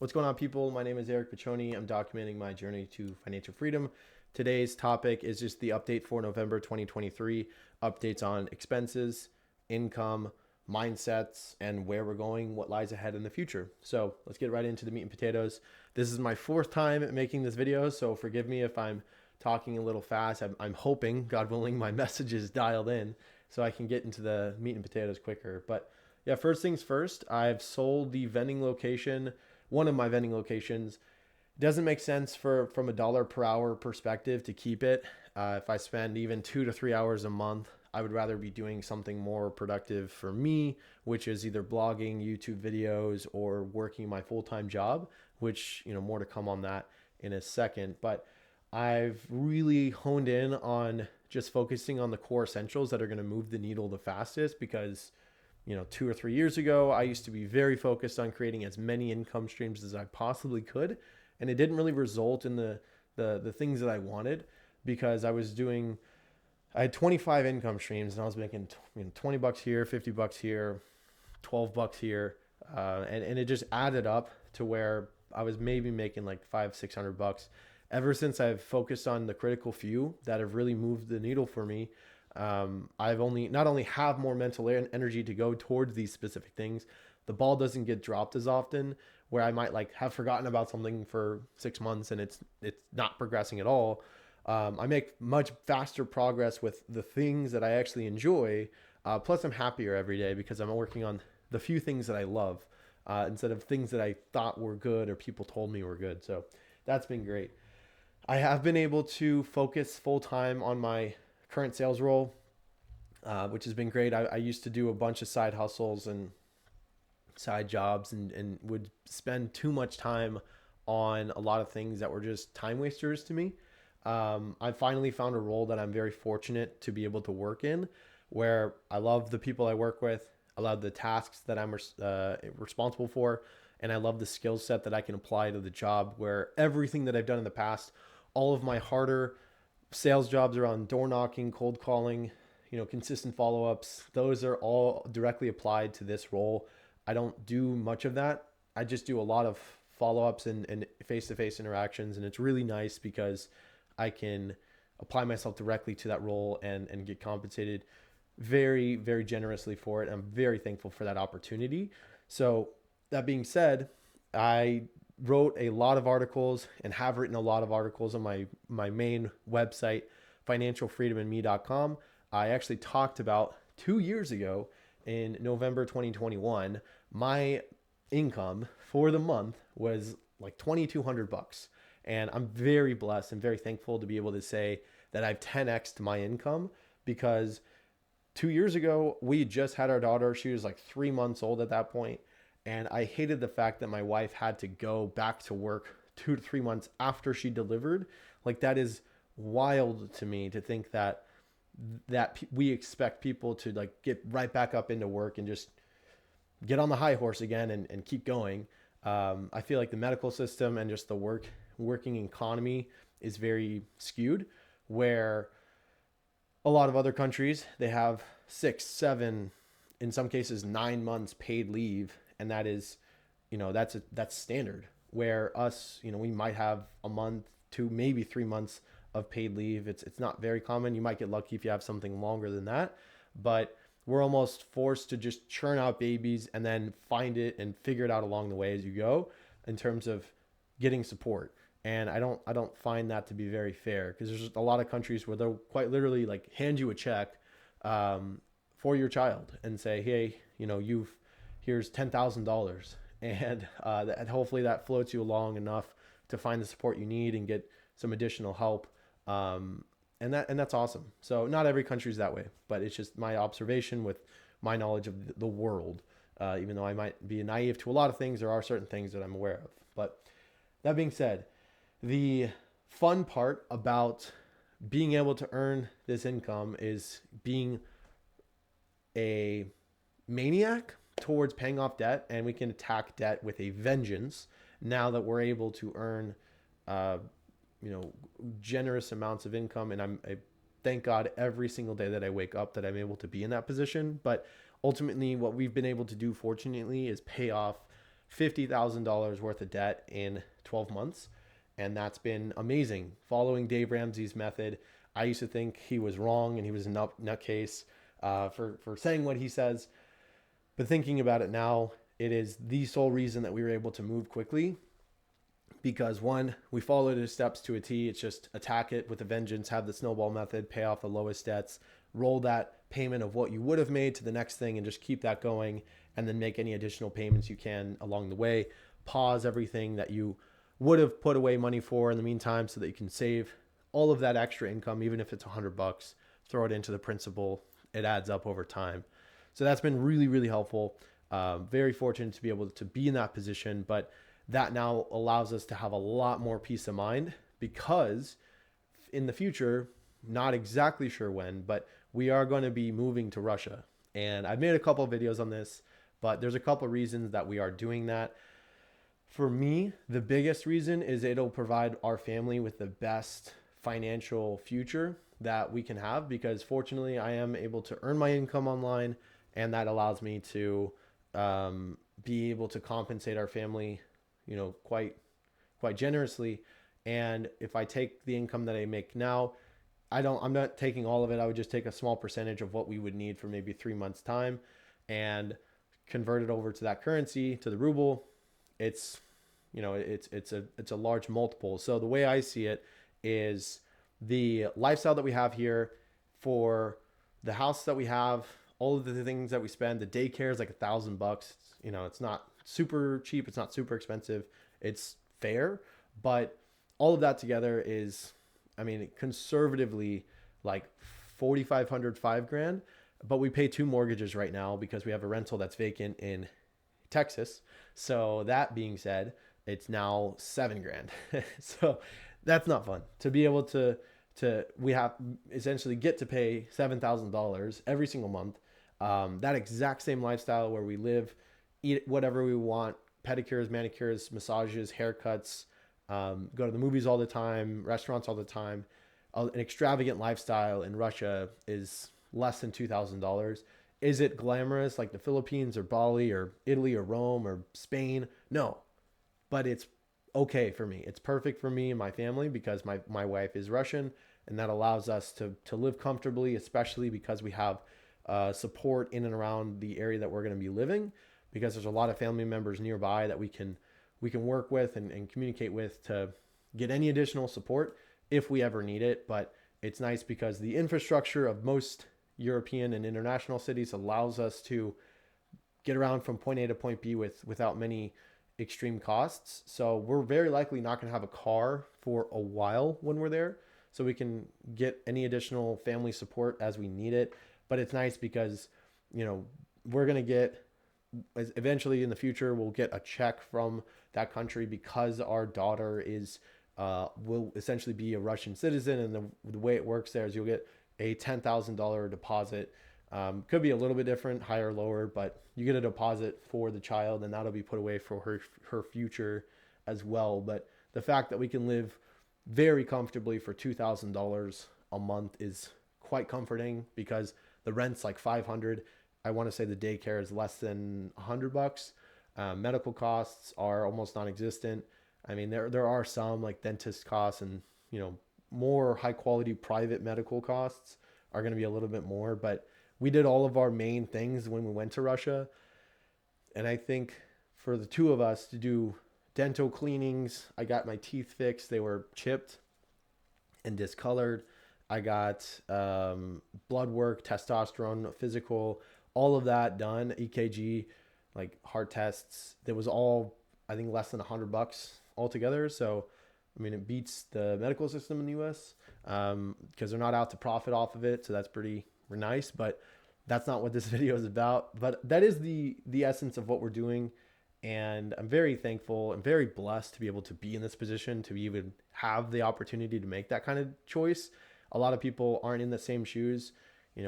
What's going on, people? My name is Eric Piccioni. I'm documenting my journey to financial freedom. Today's topic is just the update for November 2023, updates on expenses, income, mindsets, and where we're going, what lies ahead in the future. So let's get right into the meat and potatoes. This is my fourth time making this video, so forgive me if I'm talking a little fast. I'm hoping, God willing, my message is dialed in so I can get into the meat and potatoes quicker. But yeah, first things first, I've sold the vending location, one of my vending locations. It doesn't make sense from a dollar per hour perspective to keep it. If I spend even 2 to 3 hours a month, I would rather be doing something more productive for me, which is either blogging, YouTube videos, or working my full-time job, which, more to come on that in a second. But I've really honed in on just focusing on the core essentials that are going to move the needle the fastest because 2 or 3 years ago, I used to be very focused on creating as many income streams as I possibly could. And it didn't really result in the things that I wanted because I had 25 income streams and I was making $20 here, $50 here, $12 here. And it just added up to where I was maybe making like $500-600. Ever since I've focused on the critical few that have really moved the needle for me, I've only not only have more mental energy to go towards these specific things, the ball doesn't get dropped as often where I might like have forgotten about something for 6 months and it's not progressing at all. I make much faster progress with the things that I actually enjoy. Plus I'm happier every day because I'm working on the few things that I love, instead of things that I thought were good or people told me were good. So that's been great. I have been able to focus full time on my current sales role, which has been great. I used to do a bunch of side hustles and side jobs and would spend too much time on a lot of things that were just time wasters to me. I finally found a role that I'm very fortunate to be able to work in where I love the people I work with. I love the tasks that I'm responsible for. And I love the skill set that I can apply to the job where everything that I've done in the past, all of my harder sales jobs around door knocking, cold calling, consistent follow-ups, those are all directly applied to this role. I don't do much of that. I just do a lot of follow-ups and face-to-face interactions. And it's really nice because I can apply myself directly to that role and get compensated very, very generously for it. I'm very thankful for that opportunity. So that being said, I wrote a lot of articles and have written a lot of articles on my main website, financialfreedomandme.com. I actually talked about 2 years ago in November 2021, my income for the month was like $2,200. And I'm very blessed and very thankful to be able to say that I've 10x'd my income because 2 years ago, we just had our daughter. She was like 3 months old at that point. And I hated the fact that my wife had to go back to work 2 to 3 months after she delivered. Like that is wild to me to think that we expect people to like get right back up into work and just get on the high horse again and keep going. I feel like the medical system and just the working economy is very skewed where a lot of other countries, they have 6, 7, in some cases 9 months paid leave. And that is, that's standard where us, we might have a month to maybe 3 months of paid leave. It's not very common. You might get lucky if you have something longer than that, but we're almost forced to just churn out babies and then find it and figure it out along the way as you go in terms of getting support. And I don't find that to be very fair because there's a lot of countries where they'll quite literally like hand you a check, for your child and say, hey, here's $10,000, and that hopefully that floats you along enough to find the support you need and get some additional help. And that's awesome. So not every country is that way, but it's just my observation with my knowledge of the world. Even though I might be naive to a lot of things, there are certain things that I'm aware of. But that being said, the fun part about being able to earn this income is being a maniac towards paying off debt, and we can attack debt with a vengeance now that we're able to earn generous amounts of income. And I thank God every single day that I wake up that I'm able to be in that position. But ultimately what we've been able to do, fortunately, is pay off $50,000 worth of debt in 12 months. And that's been amazing. Following Dave Ramsey's method, I used to think he was wrong and he was a nutcase for saying what he says. But thinking about it now, it is the sole reason that we were able to move quickly because one, we followed his steps to a T. It's just attack it with a vengeance, have the snowball method, pay off the lowest debts, roll that payment of what you would have made to the next thing and just keep that going, and then make any additional payments you can along the way. Pause everything that you would have put away money for in the meantime so that you can save all of that extra income, even if it's $100, throw it into the principal. It adds up over time. So that's been really, really helpful. Very fortunate to be able to be in that position, but that now allows us to have a lot more peace of mind because in the future, not exactly sure when, but we are going to be moving to Russia. And I've made a couple of videos on this, but there's a couple of reasons that we are doing that. For me, the biggest reason is it'll provide our family with the best financial future that we can have because fortunately I am able to earn my income online, and that allows me to be able to compensate our family, quite generously. And if I take the income that I make now, I'm not taking all of it. I would just take a small percentage of what we would need for maybe 3 months time and convert it over to that currency, to the ruble. It's a large multiple. So the way I see it is the lifestyle that we have here, for the house that we have, all of the things that we spend. The daycare is like $1,000. It's not super cheap. It's not super expensive. It's fair, but all of that together is, conservatively like 4,500, $5,000. But we pay 2 mortgages right now because we have a rental that's vacant in Texas. So that being said, it's now $7,000. So that's not fun to be able to we have essentially get to pay $7,000 every single month. That exact same lifestyle where we live, eat whatever we want, pedicures, manicures, massages, haircuts, go to the movies all the time, restaurants all the time. An extravagant lifestyle in Russia is less than $2,000. Is it glamorous like the Philippines or Bali or Italy or Rome or Spain? No, but it's okay for me. It's perfect for me and my family because my wife is Russian, and that allows us to live comfortably, especially because we have support in and around the area that we're going to be living, because there's a lot of family members nearby that we can work with and communicate with to get any additional support if we ever need it. But it's nice because the infrastructure of most European and international cities allows us to get around from point A to point B without many extreme costs. So we're very likely not going to have a car for a while when we're there, so we can get any additional family support as we need it. But it's nice because, we're going to get, eventually in the future, we'll get a check from that country because our daughter will essentially be a Russian citizen. And the way it works there is you'll get a $10,000 deposit. Could be a little bit different, higher or lower, but you get a deposit for the child, and that'll be put away for her future as well. But the fact that we can live very comfortably for $2,000 a month is quite comforting because the rent's like $500. I want to say the daycare is less than $100. Medical costs are almost non-existent. There are some like dentist costs and more high quality private medical costs are going to be a little bit more, but we did all of our main things when we went to Russia. And I think for the two of us to do dental cleanings, I got my teeth fixed. They were chipped and discolored. I got blood work, testosterone, physical, all of that done, EKG, like heart tests. That was all, I think, less than $100 altogether. So, it beats the medical system in the U.S. Because they're not out to profit off of it. So that's pretty nice, but that's not what this video is about. But that is the essence of what we're doing. And I'm very thankful and very blessed to be able to be in this position, to even have the opportunity to make that kind of choice. A lot of people aren't in the same shoes.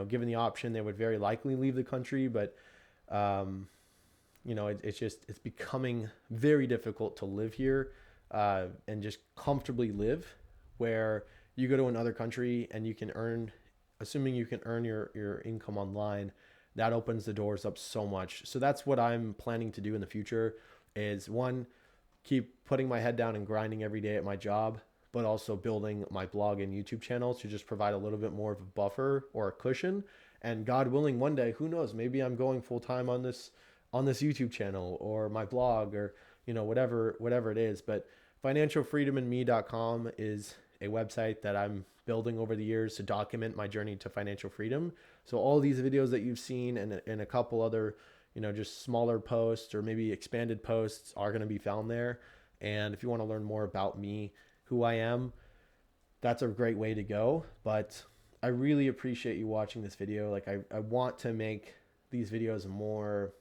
Given the option, they would very likely leave the country, but it's becoming very difficult to live here and just comfortably live, where you go to another country and you can earn, assuming you can earn your income online, that opens the doors up so much. So that's what I'm planning to do in the future, is one, keep putting my head down and grinding every day at my job, but also building my blog and YouTube channel to just provide a little bit more of a buffer or a cushion. And God willing, one day, who knows, maybe I'm going full time on this YouTube channel or my blog, or whatever it is. But financialfreedomandme.com is a website that I'm building over the years to document my journey to financial freedom. So all these videos that you've seen and a couple other, just smaller posts or maybe expanded posts are going to be found there. And if you want to learn more about me, who I am, that's a great way to go. But I really appreciate you watching this video. Like I want to make these videos more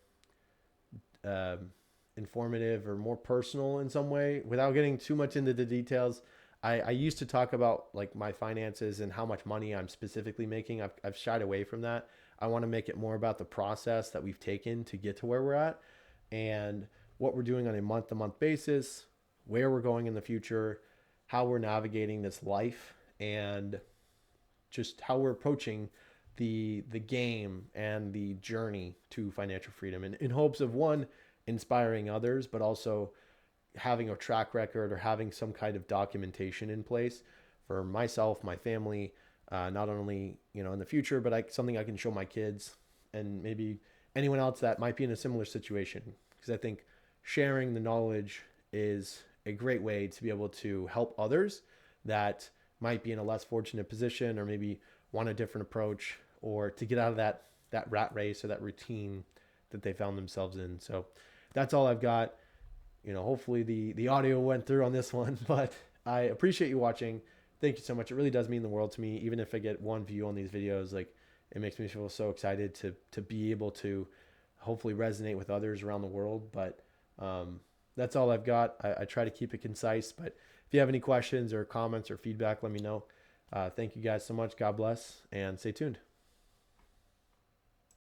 informative or more personal in some way without getting too much into the details. I used to talk about like my finances and how much money I'm specifically making. I've shied away from that. I want to make it more about the process that we've taken to get to where we're at and what we're doing on a month-to-month basis, where we're going in the future, how we're navigating this life, and just how we're approaching the game and the journey to financial freedom, in hopes of, one, inspiring others, but also having a track record or having some kind of documentation in place for myself, my family, not only in the future, but something I can show my kids and maybe anyone else that might be in a similar situation. Because I think sharing the knowledge is a great way to be able to help others that might be in a less fortunate position or maybe want a different approach, or to get out of that rat race or that routine that they found themselves in. So that's all I've got. Hopefully the audio went through on this one, but I appreciate you watching. Thank you so much. It really does mean the world to me. Even if I get one view on these videos, like, it makes me feel so excited to be able to hopefully resonate with others around the world. But that's all I've got. I try to keep it concise, but if you have any questions or comments or feedback, let me know. Thank you guys so much. God bless, and stay tuned.